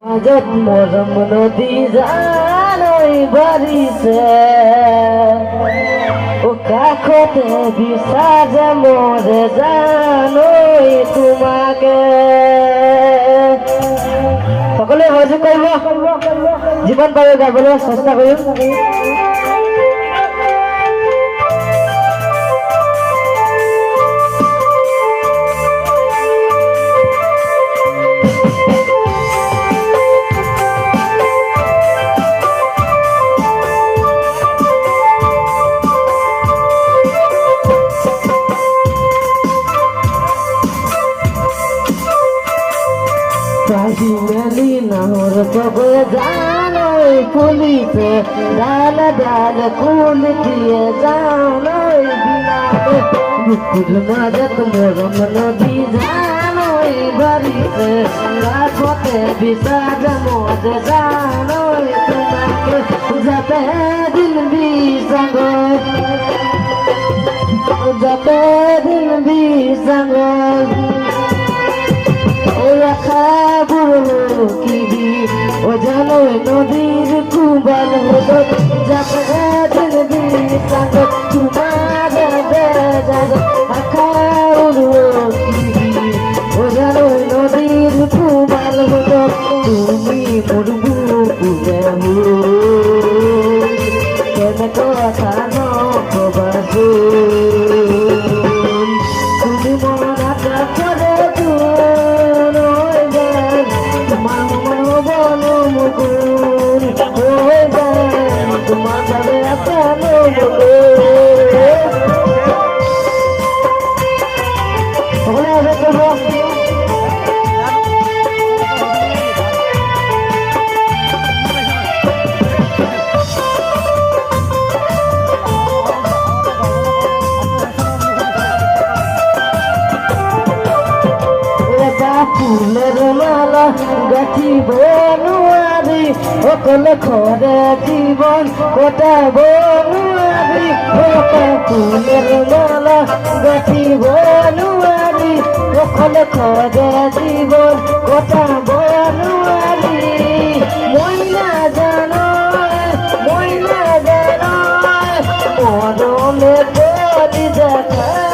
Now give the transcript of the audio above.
আজব মরম নদী জানই বাড়িছে ও কাকতে বিসাজ মরে জানই তোমাকে সকলে সহযোগ কৰিব যিমান পাৰে গাবলৈ চেষ্টা কৰিম। পাহি মেলি নহর তবে জানই ফুলিছে ডাল ডাল ফুল দিয়ে জানই বিনাতে বুকুর মাঝত মরম নদী জানই বাড়িতে রাখতে বিষাদ মজে জানই তোমাকে যাতে দিন বিসঙ্গ যাতে দিন বিসঙ্গ ও জানো নদীর কুবাল হলো যাতে তোমার ও জানো নদীর কুবাল হলো তুমি মরবু কেন কথা নবাসু তুমি মনাটা করে তোমার যাবে ফুলের মালা গাঁথিব নোৱাৰি অকলে ঘৰে জীবন কটাব নোৱাৰি ফুলের মালা গাঁথিব নোৱাৰি অকলে ঘৰে জীবন কটাব নোৱাৰি মই নাজানো মৰমে কৰি দেখা